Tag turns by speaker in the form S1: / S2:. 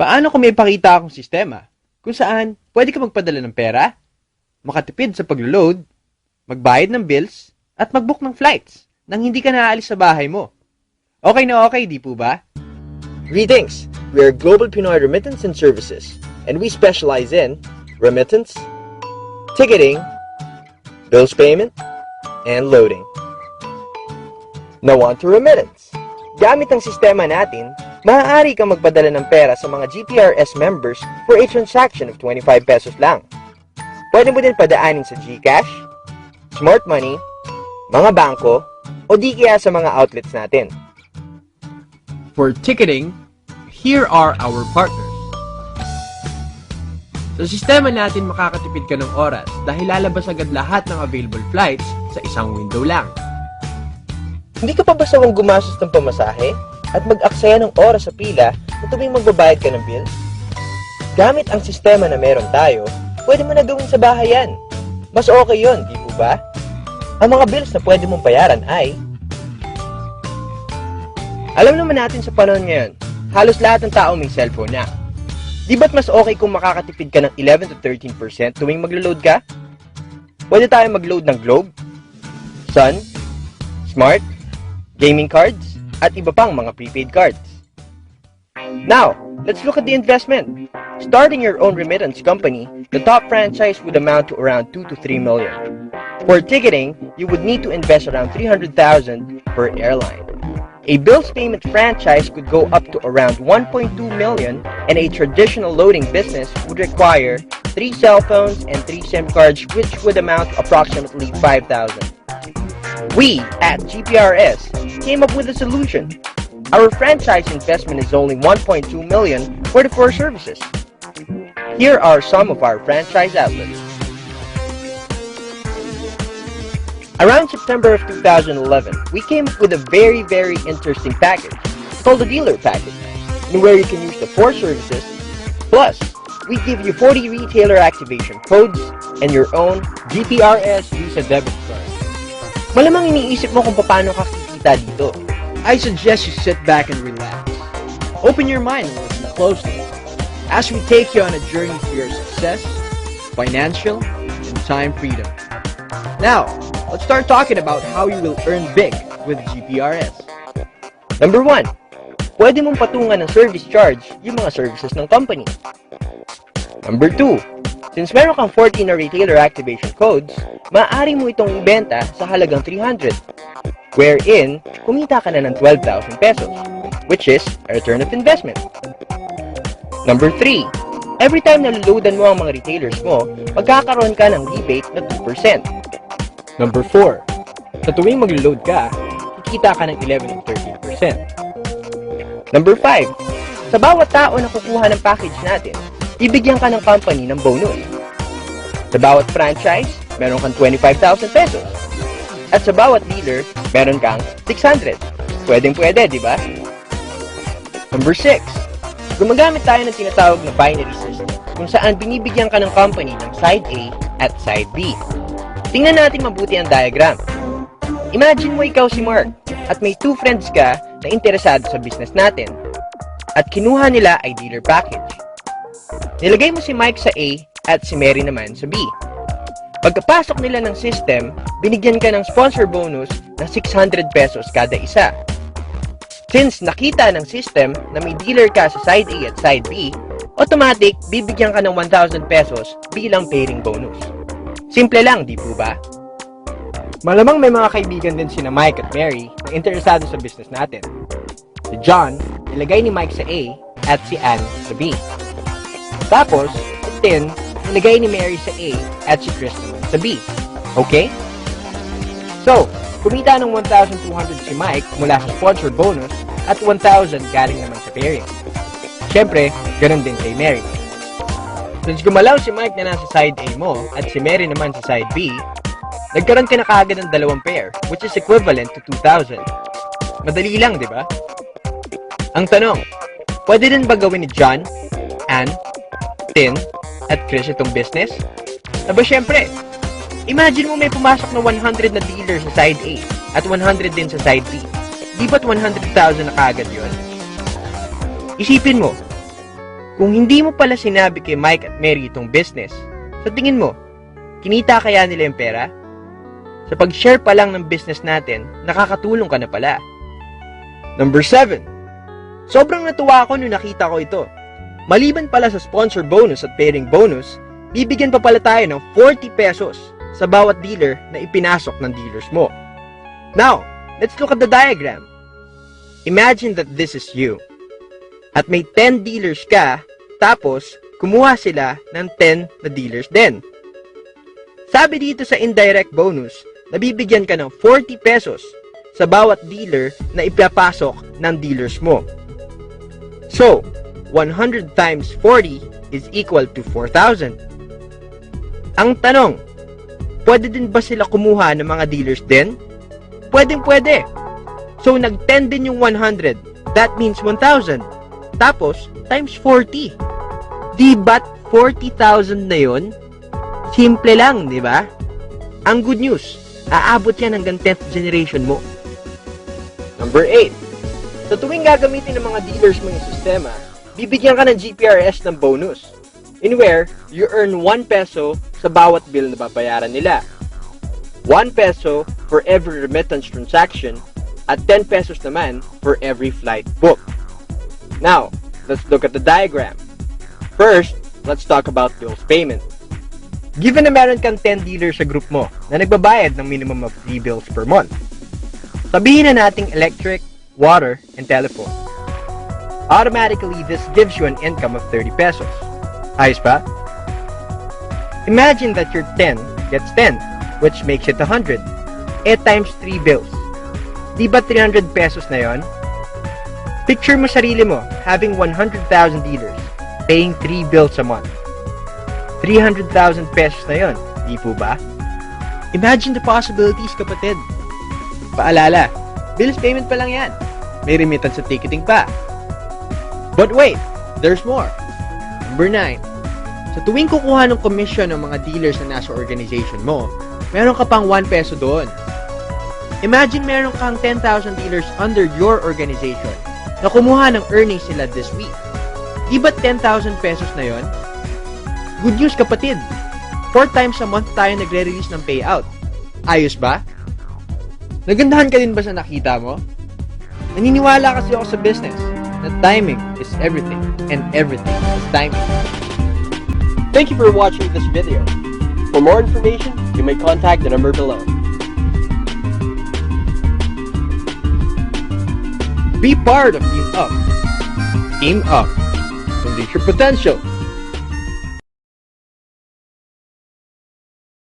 S1: Paano kung may pakita akong sistema kung saan pwede ka magpadala ng pera, makatipid sa paglo-load, magbayad ng bills, at mag-book ng flights nang hindi ka naaalis sa bahay mo? Okay na okay, di po ba?
S2: Greetings! We are Global Pinoy Remittance and Services, and we specialize in remittance, ticketing, bills payment, and loading. Now on to remittance. Gamit ang sistema natin, maaari kang magpadala ng pera sa mga GPRS members for a transaction of 25 pesos lang. Pwede mo din padaanin sa GCash, Smart Money, mga bangko, o di kaya sa mga outlets natin.
S1: For ticketing, here are our partners. Sa sistema natin, makakatipid ka ng oras dahil lalabas agad lahat ng available flights sa isang window lang.
S2: Hindi ka pa ba sawang gumastos ng pamasahe at mag-aksaya ng oras sa pila na tuwing magbabayad ka ng bill? Gamit ang sistema na meron tayo, pwede mo na gawin sa bahay yan. Mas okay yun, di po ba? Ang mga bills na pwede mong bayaran ay... Alam naman natin sa panahon ngayon, halos lahat ng tao may cellphone na. Di ba't mas okay kung makakatipid ka ng 11 to 13% tuwing maglo-load ka? Pwede tayo mag-load ng Globe, Sun, Smart, gaming cards, at iba pang mga prepaid cards. Now, let's look at the investment. Starting your own remittance company, the top franchise would amount to around 2 to 3 million. For ticketing, you would need to invest around 300,000 per airline. A bills payment franchise could go up to around 1.2 million, and a traditional loading business would require 3 cell phones and 3 SIM cards, which would amount to approximately 5,000. We, at GPRS, came up with a solution. Our franchise investment is only 1.2 million for the 4 services. Here are some of our franchise outlets. Around September of 2011, we came up with a very interesting package called the dealer package, where you can use the 4 services, plus we give you 40 retailer activation codes and your own GPRS Visa debit card. Malamang iniisip mo kung paano ka kikita dito.
S1: I suggest you sit back and relax. Open your mind and listen closely as we take you on a journey to your success, financial, and time freedom. Now, let's start talking about how you will earn big with GPRS.
S2: Number 1, pwede mong patungan ng service charge yung mga services ng company. Number 2, since meron kang 14 na retailer activation codes, maaari mo itong ibenta sa halagang 300, wherein kumita ka na ng 12,000 pesos, which is a return of investment. Number 3, every time na luludan mo ang mga retailers mo, magkakaroon ka ng rebate na 2%. Number 4, sa tuwing maglo-load ka, kikita ka ng 11 to 13%. Number 5, sa bawat tao na kukuha ng package natin, ibigyan ka ng company ng bonus. Sa bawat franchise, meron kang 25,000 pesos. At sa bawat dealer, meron kang 600. Pwedeng-pwede, di ba? Number 6, gumagamit tayo ng tinatawag na binary system, kung saan binibigyan ka ng company ng side A at side B. Tingnan natin mabuti ang diagram. Imagine mo ikaw si Mark, at may 2 friends ka na interesado sa business natin. At kinuha nila ay dealer package. Nilagay mo si Mike sa A at si Mary naman sa B. Pagkapasok nila ng system, binigyan ka ng sponsor bonus na 600 pesos kada isa. Since nakita ng system na may dealer ka sa side A at side B, automatic bibigyan ka ng 1,000 pesos bilang pairing bonus. Simple lang, di po ba? Malamang may mga kaibigan din sina Mike at Mary na interesado sa business natin. Si John, nilagay ni Mike sa A at si Anne sa B. Tapos, si Tin, nilagay ni Mary sa A at si Kristen sa B. Okay? So, kumita ng 1,200 si Mike mula sa sponsor bonus at 1,000 galing naman sa pairing. Siyempre, ganun din kay Mary. Since gumalaw si Mike na nasa side A mo at si Mary naman sa side B, nagkaroon ka na kaagad ng 2 pair, which is equivalent to 2,000. Madali lang, di ba? Ang tanong, pwede din ba gawin ni John, Anne, Tin, at Chris itong business? Aba syempre, imagine mo may pumasok na 100 na dealer sa side A at 100 din sa side B. Di ba't 100,000 na kaagad yun? Isipin mo, Kung hindi mo pala sinabi kay Mike at Mary itong business, sa tingin mo, kinita kaya nila yung pera? Sa pag-share pa lang ng business natin, nakakatulong ka na pala. Number 7. Sobrang natuwa ako nung nakita ko ito. Maliban pala sa sponsor bonus at pairing bonus, bibigyan pa pala tayo ng 40 pesos sa bawat dealer na ipinasok ng dealers mo. Now, let's look at the diagram. Imagine that this is you. At may 10 dealers ka, tapos kumuha sila ng 10 na dealers din. Sabi dito sa indirect bonus, nabibigyan ka ng 40 pesos sa bawat dealer na ipapasok ng dealers mo. So, 100 times 40 is equal to 4,000. Ang tanong, pwede din ba sila kumuha ng mga dealers din? Pwede. So, nag-10 din yung 100. That means 1,000. Tapos, times 40. Di ba't 40,000 na yun? Simple lang, di ba? Ang good news, aabot yan hanggang 10th generation mo. Number 8. Sa tuwing gagamitin ng mga dealers mo yung sistema, bibigyan ka ng GPRS ng bonus, in where you earn 1 peso sa bawat bill na babayaran nila. 1 peso for every remittance transaction at 10 pesos naman for every flight booked. Now, let's look at the diagram. First, let's talk about bills payment. Given na meron kang 10 dealers sa group mo na nagbabayad ng minimum of 3 bills per month, sabihin na nating electric, water, and telephone. Automatically, this gives you an income of 30 pesos. Ayos ba? Imagine that your 10 gets 10, which makes it 100. Times 3 bills. Di ba 300 pesos na yon? Picture mo sarili mo having 100,000 dealers, paying 3 bills a month. 300,000 pesos na yon, di po ba? Imagine the possibilities, kapatid. Paalala, bills payment pa lang yan. May remittance sa ticketing pa. But wait, there's more. Number 9. Sa tuwing kukuha ng commission ng mga dealers na nasa organization mo, meron ka pang 1 peso doon. Imagine meron kang 10,000 dealers under your organization na kumuha ng earnings nila this week. Di ba 10,000 pesos na yon? Good news, kapatid. 4 times a month tayo nagre-release ng payout. Ayos ba? Nagandahan ka din ba sa nakita mo? Naniniwala kasi ako sa business na timing is everything and everything is timing. Thank you for watching this video. For more information, you may contact the number below. Be part of Team Up. Team Up. Unleash your potential.